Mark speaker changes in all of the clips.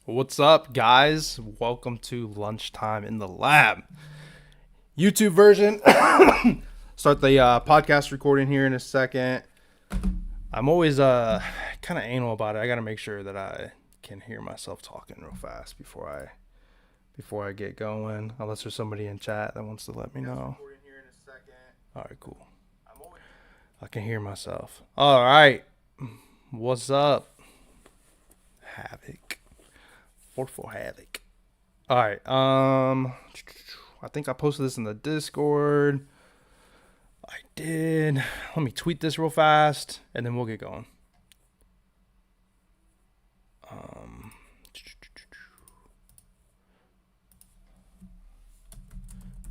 Speaker 1: What's up, guys? Welcome to Lunchtime in the Lab. YouTube version. Start the podcast recording here in a second. I'm always kind of anal about it. I got to make sure that I can hear myself talking real fast before I get going. Unless there's somebody in chat that wants to let me know. All right, cool. I can hear myself. All right. What's up? Havoc. 4 Havoc. All right. I think I posted this in the Discord. I did. Let me tweet this real fast, and then we'll get going.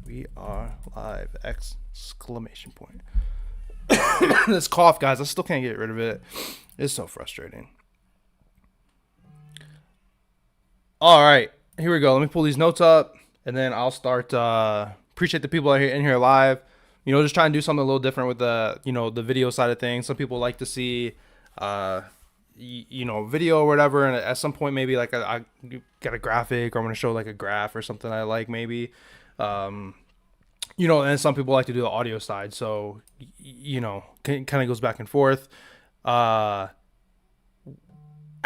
Speaker 1: We are live! Exclamation point. This cough, guys. I still can't get rid of it. It's so frustrating. All right, here we go. Let me pull these notes up, and then I'll start. Appreciate the people that are in here live. Just try and do something a little different with the video side of things. Some people like to see, video or whatever, and at some point maybe like I get a graphic, or I'm gonna show like a graph or something I like maybe. And some people like to do the audio side, so kind of goes back and forth.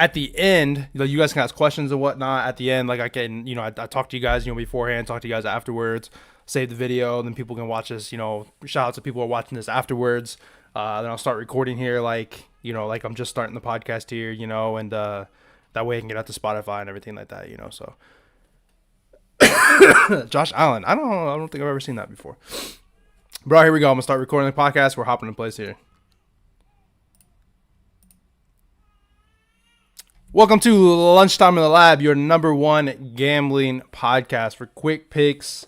Speaker 1: At the end, you guys can ask questions and whatnot. At the end, like I can, I talk to you guys, beforehand, talk to you guys afterwards, save the video, then people can watch this. Shout out to people who are watching this afterwards. Then I'll start recording here, like I'm just starting the podcast here, and that way I can get out to Spotify and everything like that, So, Josh Allen, I don't think I've ever seen that before. Bro, here we go. I'm gonna start recording the podcast. We're hopping in place here. Welcome to Lunchtime in the Lab, your number one gambling podcast for quick picks,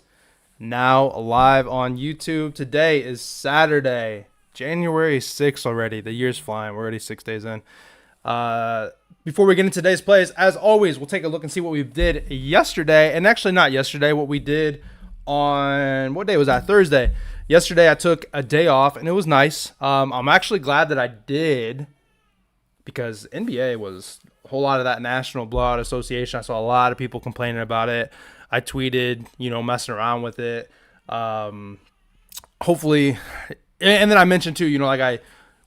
Speaker 1: now live on YouTube. Today is Saturday, January 6th already. The year's flying. We're already 6 days in. Before we get into today's plays, as always, we'll take a look and see what we did yesterday. And actually not yesterday, what we did on, what day was that? Thursday. Yesterday I took a day off, and it was nice. I'm actually glad that I did, because NBA was a whole lot of that National Blowout Association. I saw a lot of people complaining about it. I tweeted, messing around with it. Hopefully, and then I mentioned too,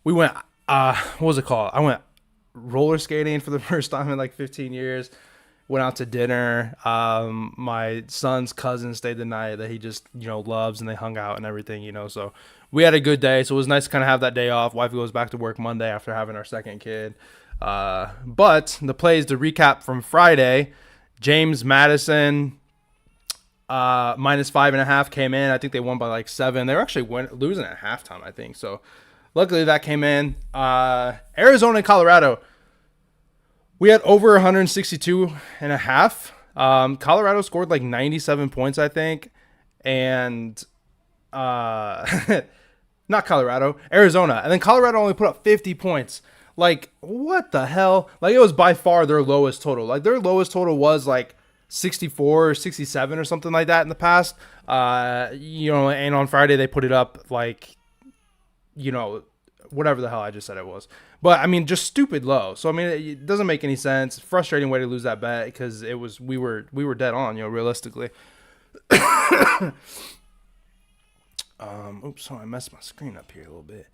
Speaker 1: we went, what was it called? I went roller skating for the first time in like 15 years. Went out to dinner. My son's cousin stayed the night that he just, loves, and they hung out and everything, so we had a good day. So it was nice to kind of have that day off. Wife goes back to work Monday after having our second kid. But the plays to recap from Friday, James Madison, minus 5.5 came in. I think they won by like 7. They were actually losing at halftime, I think. So luckily that came in. Arizona and Colorado. We had over 162.5. Colorado scored like 97 points, I think. And not Colorado, Arizona. And then Colorado only put up 50 points. Like, what the hell? Like, it was by far their lowest total. Like, their lowest total was like 64 or 67 or something like that in the past. And on Friday they put it up like, whatever the hell I just said it was. But I mean, just stupid low. So I mean, it doesn't make any sense. Frustrating way to lose that bet, because we were dead on, realistically. Oops, sorry, I messed my screen up here a little bit.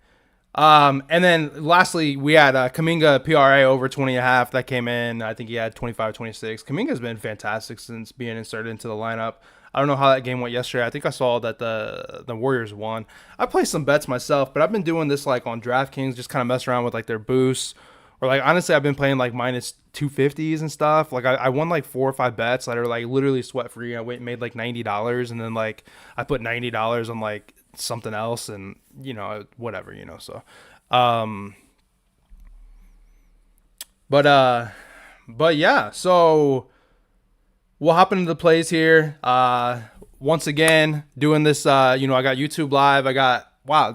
Speaker 1: And then lastly, we had Kuminga PRA over 20.5. That came in. I think he had 25-26. Kuminga's been fantastic since being inserted into the lineup. I don't know how that game went yesterday. I think I saw that the Warriors won. I play some bets myself, but I've been doing this like on DraftKings, just kind of mess around with like their boosts. Or like, honestly, I've been playing like minus 250s and stuff. Like I won like 4 or 5 bets that are like literally sweat free. I made like $90, and then like I put $90 on like something else, and whatever, so but yeah, so we'll hop into the plays here. Once again, doing this, I got YouTube live. I got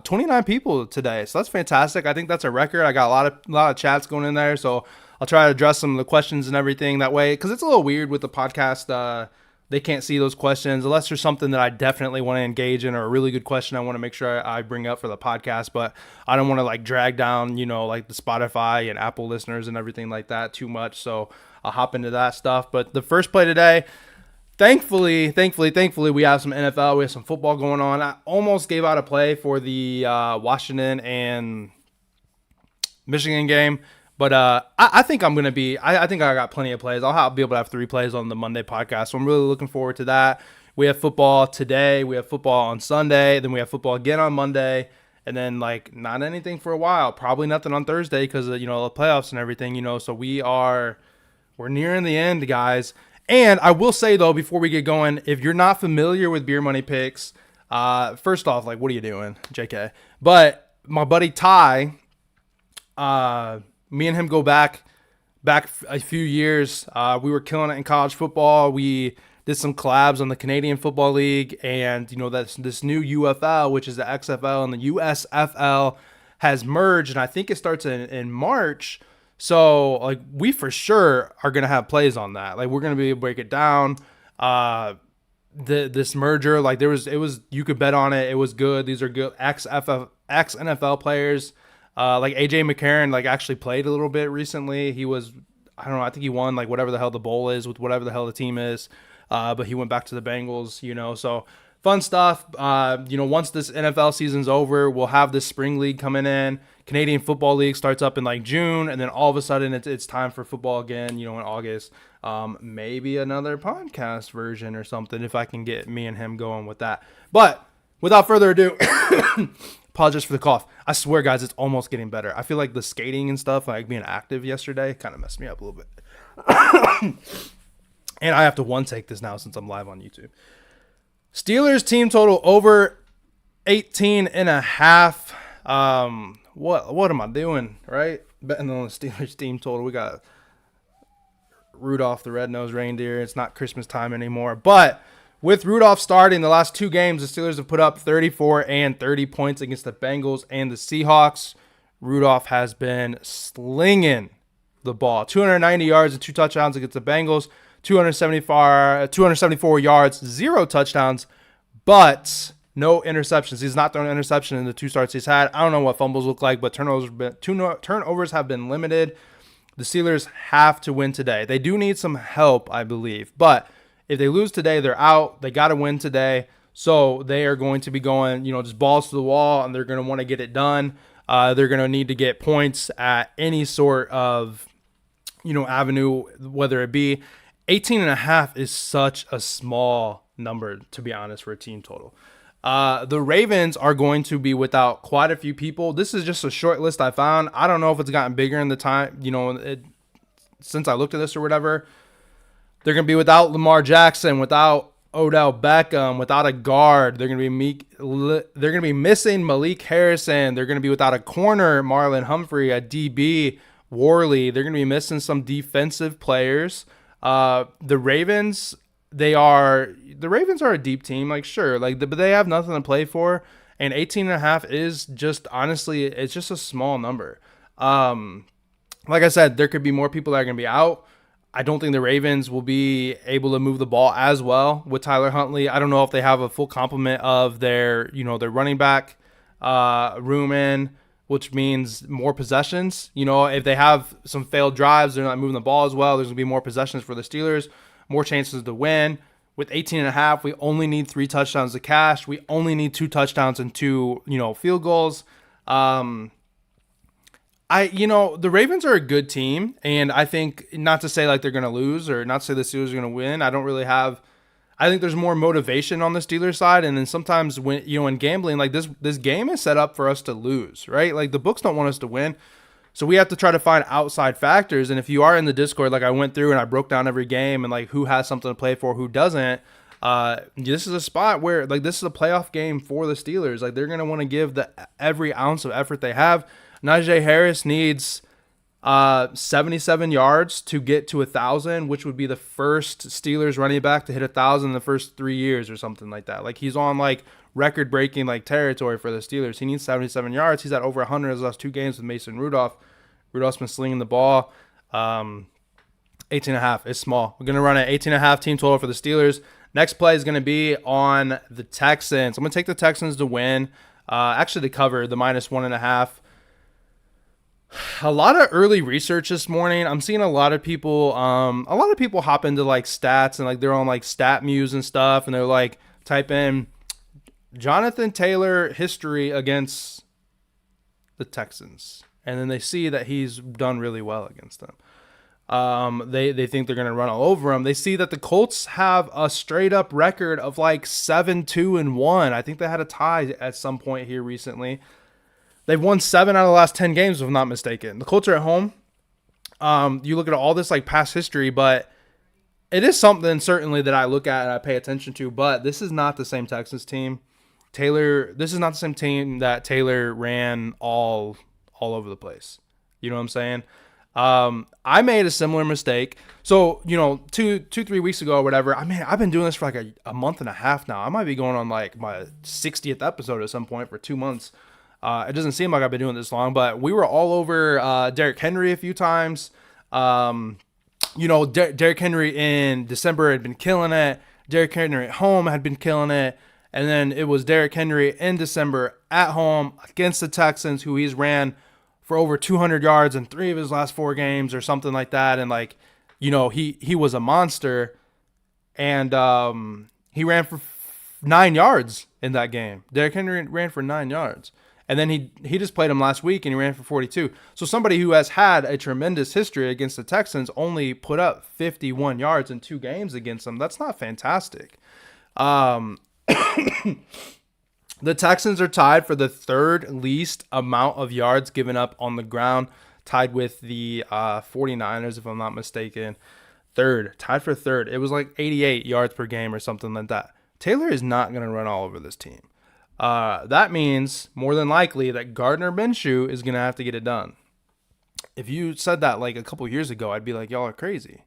Speaker 1: 29 people today, so that's fantastic. I think that's a record. I got a lot of chats going in there, so I'll try to address some of the questions and everything that way, because it's a little weird with the podcast they can't see those questions unless there's something that I definitely want to engage in or a really good question I want to make sure I bring up for the podcast. But I don't want to like drag down, like the Spotify and Apple listeners and everything like that too much. So I'll hop into that stuff. But the first play today, thankfully, we have some NFL. We have some football going on. I almost gave out a play for the Washington and Michigan game. But I think I'm going to be – I think I got plenty of plays. I'll be able to have 3 plays on the Monday podcast. So I'm really looking forward to that. We have football today. We have football on Sunday. Then we have football again on Monday. And then, like, not anything for a while. Probably nothing on Thursday because of, the playoffs and everything, So we're nearing the end, guys. And I will say, though, before we get going, if you're not familiar with Beer Money Picks, first off, like, what are you doing, JK? But my buddy Ty – me and him go back a few years. We were killing it in college football. We did some collabs on the Canadian Football League, and that's this new UFL, which is the XFL, and the USFL has merged, and I think it starts in March. So like we for sure are gonna have plays on that. Like we're gonna be able to break it down. This merger, like it was you could bet on it. It was good. These are good ex NFL players. Like AJ McCarron, like actually played a little bit recently. He was, I don't know, I think he won like whatever the hell the bowl is with whatever the hell the team is. But he went back to the Bengals, so fun stuff. Once this NFL season's over, we'll have this spring league coming in. Canadian Football League starts up in like June, and then all of a sudden it's time for football again, in August. Maybe another podcast version or something if I can get me and him going with that. But without further ado, apologies for the cough. I swear, guys, it's almost getting better. I feel like the skating and stuff, like being active yesterday, kind of messed me up a little bit. And I have to one take this now since I'm live on YouTube. Steelers team total over 18.5. What am I doing, right? Betting on the Steelers team total. We got Rudolph the red-nosed reindeer. It's not Christmas time anymore, but with Rudolph starting the last 2 games, the Steelers have put up 34 and 30 points against the Bengals and the Seahawks. Rudolph has been slinging the ball. 290 yards and 2 touchdowns against the Bengals. 274 yards, 0 touchdowns, but no interceptions. He's not thrown an interception in the 2 starts he's had. I don't know what fumbles look like, but turnovers have been limited. The Steelers have to win today. They do need some help, I believe, but if they lose today, they're out. They got to win today. So they are going to be going, just balls to the wall, and they're going to want to get it done. They're going to need to get points at any sort of, avenue, whether it be 18.5 is such a small number, to be honest, for a team total. The Ravens are going to be without quite a few people. This is just a short list I found. I don't know if it's gotten bigger in the time, since I looked at this or whatever. They're going to be without Lamar Jackson, without Odell Beckham, without a guard. They're going to be missing Malik Harrison. They're going to be without a corner, Marlon Humphrey, a DB, Worley. They're going to be missing some defensive players. The Ravens are a deep team, like sure, but they have nothing to play for, and 18.5 is just honestly, it's just a small number. Like I said, there could be more people that are going to be out. I don't think the Ravens will be able to move the ball as well with Tyler Huntley. I don't know if they have a full complement of their running back room in, which means more possessions. If they have some failed drives, they're not moving the ball as well. There's going to be more possessions for the Steelers, more chances to win. With 18.5, we only need 3 touchdowns to cash. We only need 2 touchdowns and 2, field goals. The Ravens are a good team, and I think not to say like they're going to lose or not to say the Steelers are going to win. I think there's more motivation on the Steelers side, and then sometimes when in gambling, like this game is set up for us to lose, right? Like the books don't want us to win, so we have to try to find outside factors. And if you are in the Discord, like I went through and I broke down every game and like who has something to play for, who doesn't. This is a spot where like this is a playoff game for the Steelers. Like they're going to want to give every ounce of effort they have. Najee Harris needs 77 yards to get to 1,000, which would be the first Steelers running back to hit 1,000 in the first 3 years or something like that. Like he's on like record-breaking like territory for the Steelers. He needs 77 yards. He's at over 100 in his last 2 games with Mason Rudolph. Rudolph's been slinging the ball. 18.5 is small. We're going to run an 18.5 team total for the Steelers. Next play is going to be on the Texans. I'm going to take the Texans to win. Actually, to cover the -1.5. A lot of early research this morning. I'm seeing a lot of people hop into like stats and like they're on like StatMuse and stuff, and they're like type in Jonathan Taylor history against the Texans, and then they see that he's done really well against them. They think they're going to run all over them. They see that the Colts have a straight up record of like 7-2-1. I think they had a tie at some point here recently. They've won 7 out of the last 10 games, if I'm not mistaken. The Colts are at home. You look at all this like past history, but it is something certainly that I look at and I pay attention to. But this is not the same Texans team. This is not the same team that Taylor ran all over the place. You know what I'm saying? I made a similar mistake. So, 3 weeks ago or whatever, I've been doing this for like a month and a half now. I might be going on like my 60th episode at some point for 2 months. It doesn't seem like I've been doing this long, but we were all over Derrick Henry a few times. Derrick Henry in December had been killing it. Derrick Henry at home had been killing it. And then it was Derrick Henry in December at home against the Texans, who he's ran for over 200 yards in 3 of his last 4 games or something like that. And he was a monster. And he ran for 9 yards in that game. Derrick Henry ran for 9 yards. And then he just played him last week and he ran for 42. So somebody who has had a tremendous history against the Texans only put up 51 yards in 2 games against them. That's not fantastic. The Texans are tied for the 3rd least amount of yards given up on the ground, tied with the 49ers, if I'm not mistaken. Tied for 3rd. It was like 88 yards per game or something like that. Taylor is not going to run all over this team. That means more than likely that Gardner Minshew is going to have to get it done. If you said that like a couple years ago, I'd be like, y'all are crazy,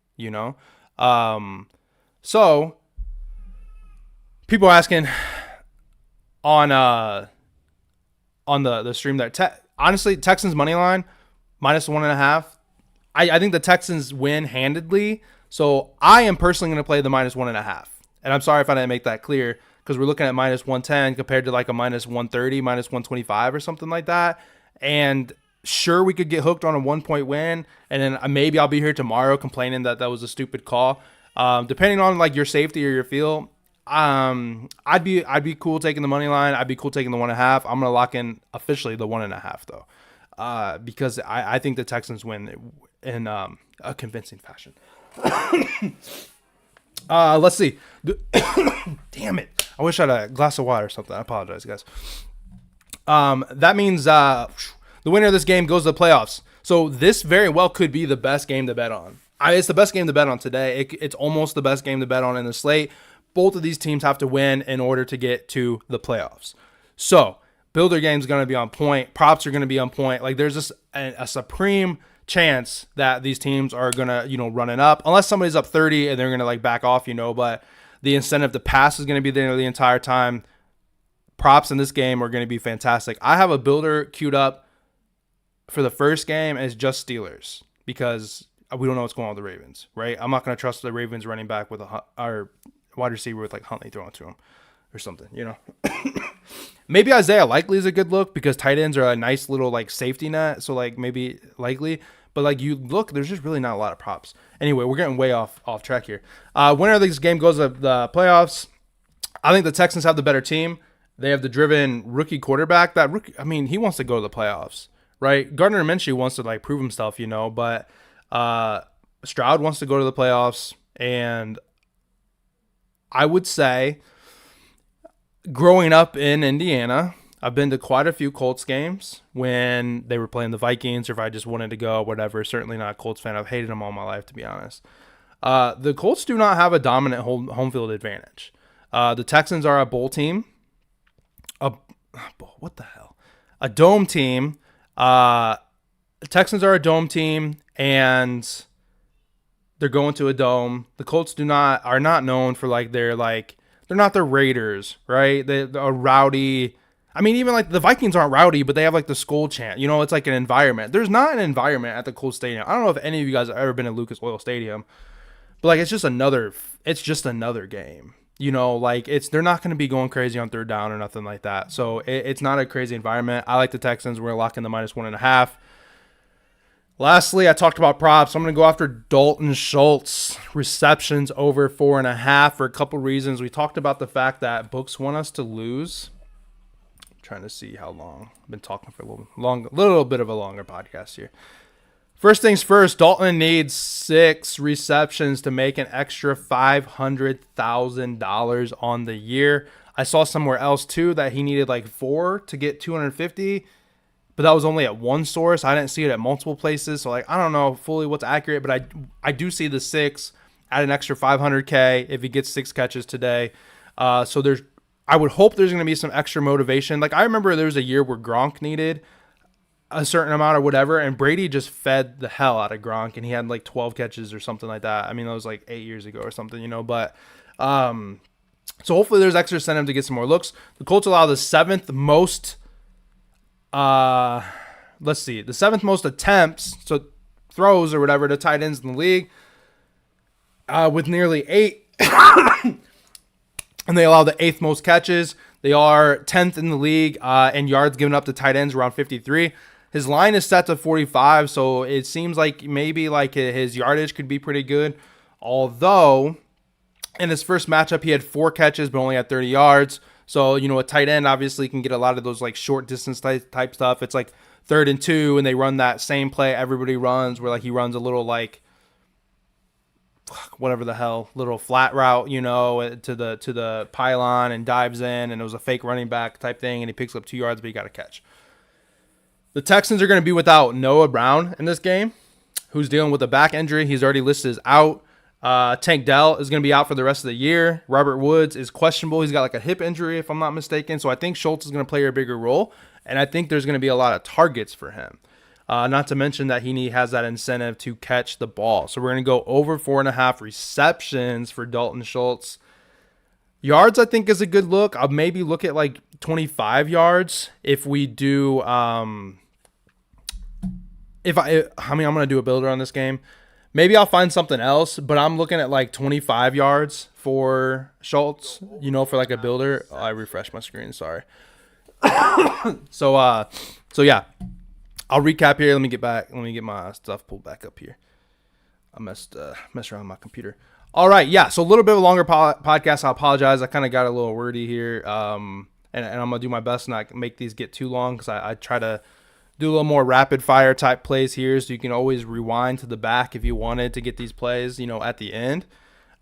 Speaker 1: So people are asking on the stream that honestly, Texans money line -1.5. I think the Texans win handedly. So I am personally going to play the -1.5. And I'm sorry if I didn't make that clear, because we're looking at -110 compared to like a -130, -125 or something like that. And sure, we could get hooked on a 1-point win, and then maybe I'll be here tomorrow complaining that was a stupid call. Depending on like your safety or your feel, I'd be cool taking the money line. I'd be cool taking the 1.5. I'm gonna lock in officially the 1.5 though, because I think the Texans win in a convincing fashion. Let's see. Damn it. I wish I had a glass of water or something. I apologize, guys. That means the winner of this game goes to the playoffs. So this very well could be the best game to bet on. It's the best game to bet on today. It's almost the best game to bet on in the slate. Both of these teams have to win in order to get to the playoffs. So builder game's going to be on point. Props are going to be on point. Like there's just a supreme chance that these teams are going to, run it up. Unless somebody's up 30 and they're going to like back off, but the incentive to pass is going to be there the entire time. Props in this game are going to be fantastic. I have a builder queued up for the first game as just Steelers because we don't know what's going on with the Ravens, right? I'm not going to trust the Ravens running back with our wide receiver with like Huntley throwing to him or something, Maybe Isaiah Likely is a good look because tight ends are a nice little like safety net. So like maybe Likely, but like you look, there's just really not a lot of props. Anyway, we're getting way off track here. Winner of this game goes to the playoffs. I think the Texans have the better team. They have the driven rookie quarterback. That rookie, he wants to go to the playoffs, right? Gardner Minshew wants to like prove himself, but Stroud wants to go to the playoffs. And I would say, growing up in Indiana, I've been to quite a few Colts games when they were playing the Vikings, or if I just wanted to go, whatever. Certainly not a Colts fan. I've hated them all my life, to be honest. The Colts do not have a dominant home field advantage. The Texans are a bowl team. What the hell? A dome team. The Texans are a dome team, and they're going to a dome. The Colts are not known for they're not the Raiders, right? They're a rowdy. Even like the Vikings aren't rowdy, but they have like the skull chant. It's like an environment. There's not an environment at the Colts Stadium. I don't know if any of you guys have ever been to Lucas Oil Stadium, but like it's just another game. Like they're not going to be going crazy on third down or nothing like that. So it's not a crazy environment. I like the Texans. We're locking the -1.5. Lastly, I talked about props. I'm going to go after Dalton Schultz receptions over 4.5 for a couple reasons. We talked about the fact that books want us to lose. I'm trying to see how long. I've been talking for a little bit of a longer podcast here. First things first, Dalton needs 6 receptions to make an extra $500,000 on the year. I saw somewhere else too that he needed like 4 to get 250, but that was only at one source. I didn't see it at multiple places, so like I don't know fully what's accurate, but I do see the 6 at an extra $500K if he gets 6 catches today. So I would hope there's going to be some extra motivation. Like I remember there was a year where Gronk needed a certain amount or whatever, and Brady just fed the hell out of Gronk, and he had like 12 catches or something like that. I mean, that was like 8 years ago or something, but so hopefully there's extra incentive to get some more looks. The Colts allow the 7th most the 7th most attempts, so throws or whatever, to tight ends in the league, with nearly 8. And they allow the 8th most catches. They are 10th in the league in yards given up to tight ends, around 53. His line is set to 45, so it seems like maybe like his yardage could be pretty good. Although, in his first matchup, he had 4 catches but only had 30 yards. So, a tight end obviously can get a lot of those like short distance type stuff. It's like 3rd and 2, and they run that same play everybody runs, where like he runs a little like whatever the hell, little flat route, to the pylon and dives in, and it was a fake running back type thing, and he picks up 2 yards, but he got a catch. The Texans are going to be without Noah Brown in this game, who's dealing with a back injury. He's already listed as out. Tank Dell is going to be out for the rest of the year. Robert Woods is questionable. He's got like a hip injury, if I'm not mistaken. So I think Schultz is going to play a bigger role, and I think there's going to be a lot of targets for him. Not to mention that he has that incentive to catch the ball. So we're going to go over 4.5 receptions for Dalton Schultz. Yards, I think, is a good look. I'll maybe look at like 25 yards if we do. I'm going to do a builder on this game. Maybe I'll find something else, but I'm looking at like 25 yards for Schultz, for like a builder. Oh, I refreshed my screen. Sorry. So yeah. I'll recap here. Let me get my stuff pulled back up here. I messed around with my computer. All right, yeah. So a little bit of a longer podcast. I apologize. I kind of got a little wordy here, and I'm gonna do my best not make these get too long, because I try to do a little more rapid fire type plays here, so you can always rewind to the back if you wanted to get these plays, at the end.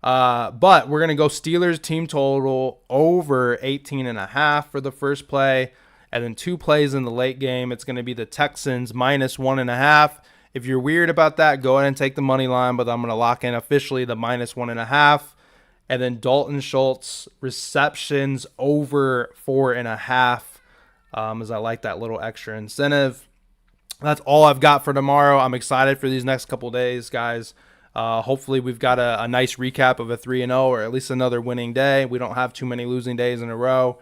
Speaker 1: But we're gonna go Steelers team total over 18.5 for the first play. And then 2 plays in the late game, it's going to be the Texans -1.5. If you're weird about that, go ahead and take the money line, but I'm going to lock in officially the -1.5. And then Dalton Schultz receptions over 4.5, as I like that little extra incentive. That's all I've got for tomorrow. I'm excited for these next couple days, guys. Hopefully we've got a nice recap of a 3-0, or at least another winning day. We don't have too many losing days in a row.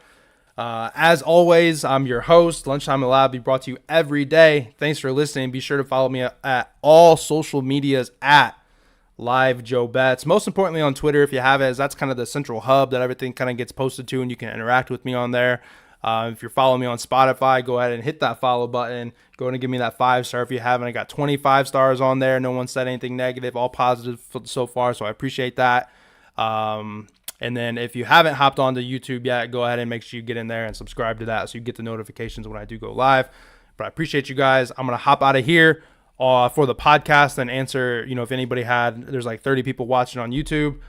Speaker 1: As always, I'm your host. Lunchtime in the Lab be brought to you every day. Thanks for listening. Be sure to follow me at all social medias at Live Joe Betts. Most importantly on Twitter, if you have it, as that's kind of the central hub that everything kind of gets posted to, and you can interact with me on there. If you're following me on Spotify, go ahead and hit that follow button. Go ahead and give me that 5-star if you haven't. I got 25 stars on there. No one said anything negative. All positive so far, so I appreciate that. And then if you haven't hopped onto YouTube yet, go ahead and make sure you get in there and subscribe to that, so you get the notifications when I do go live. But I appreciate you guys. I'm going to hop out of here for the podcast and answer, if anybody there's like 30 people watching on YouTube,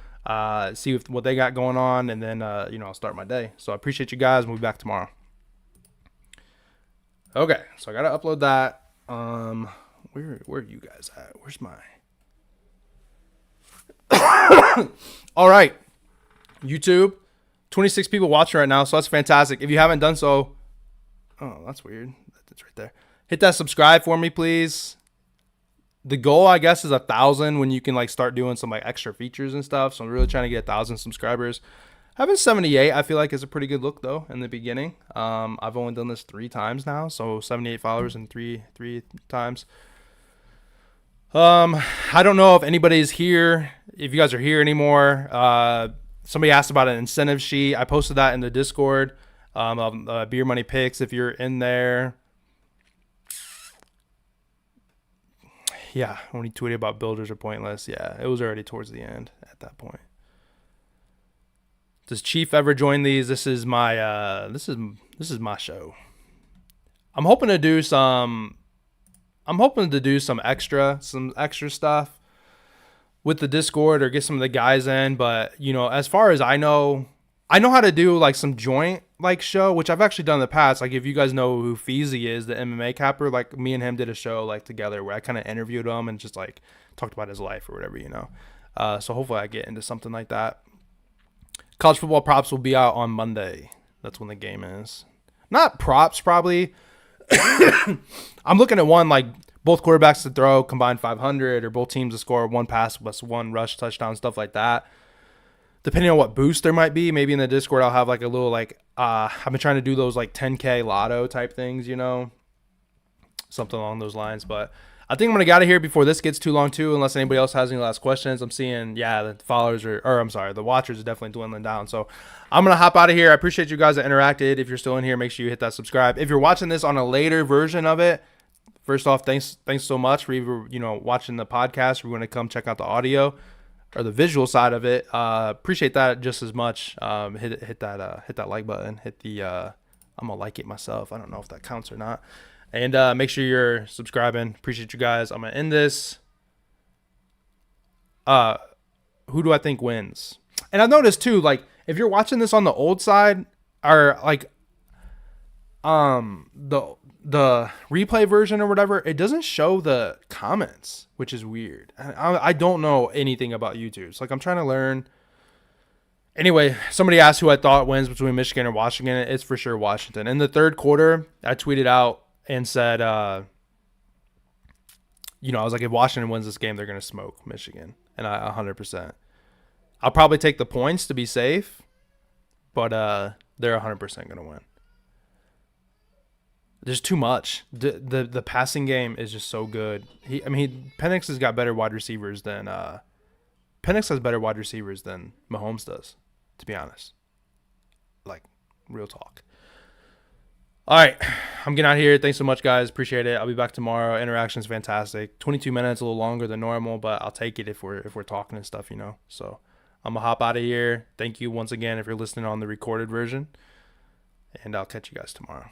Speaker 1: see what they got going on, and then, I'll start my day. So I appreciate you guys. We'll be back tomorrow. Okay, so I got to upload that. Where are you guys at? Where's my... All right. YouTube, 26 people watching right now, so that's fantastic. If you haven't done so, oh, that's weird. That's right there. Hit that subscribe for me, please. The goal, I guess, is 1,000 when you can like start doing some like extra features and stuff. So I'm really trying to get 1,000 subscribers. Having 78, I feel like, is a pretty good look though in the beginning. I've only done this 3 times now, so 78 followers in three times. I don't know if anybody's here, if you guys are here anymore. Somebody asked about an incentive sheet. I posted that in the Discord. Beer Money Picks, if you're in there. Yeah, when he tweeted about builders are pointless. Yeah, it was already towards the end at that point. Does Chief ever join these? This is my this is my show. I'm hoping to do some extra stuff with the Discord or get some of the guys in, but as far as I know how to do like some joint like show, which I've actually done in the past. Like if you guys know who Feezy is, the MMA capper, like me and him did a show like together where I kind of interviewed him and just like talked about his life or whatever, so hopefully I get into something like that. College football props will be out on Monday. That's when the game is. Not props, probably. I'm looking at one like both quarterbacks to throw combined 500, or both teams to score one pass plus one rush touchdown, stuff like that. Depending on what boost there might be, maybe in the Discord I'll have like a little like I've been trying to do those like 10K lotto type things, something along those lines. But I think I'm gonna get out of here before this gets too long too, unless anybody else has any last questions. I'm seeing the followers the watchers are definitely dwindling down. So I'm gonna hop out of here. I appreciate you guys that interacted. If you're still in here, make sure you hit that subscribe. If you're watching this on a later version of it, first off, thanks so much for either watching the podcast or going to come check out the audio or the visual side of it. Appreciate that just as much. Hit that like button. Hit the I'm gonna like it myself. I don't know if that counts or not. And make sure you're subscribing. Appreciate you guys. I'm gonna end this. Who do I think wins? And I've noticed too, like if you're watching this on the old side or like the replay version or whatever, it doesn't show the comments, which is weird. I don't know anything about YouTube. So like I'm trying to learn. Anyway, somebody asked who I thought wins between Michigan and Washington. It's for sure Washington. In the third quarter, I tweeted out and said, I was like, if Washington wins this game, they're going to smoke Michigan. And 100%. I'll probably take the points to be safe, but they're 100% going to win. There's too much. The passing game is just so good. Penix has got better wide receivers than Penix has better wide receivers than Mahomes does, to be honest. Like, real talk. All right, I'm getting out of here. Thanks so much, guys. Appreciate it. I'll be back tomorrow. Interaction's fantastic. 22 minutes, a little longer than normal, but I'll take it if we're talking and stuff, So I'm gonna hop out of here. Thank you once again if you're listening on the recorded version, and I'll catch you guys tomorrow.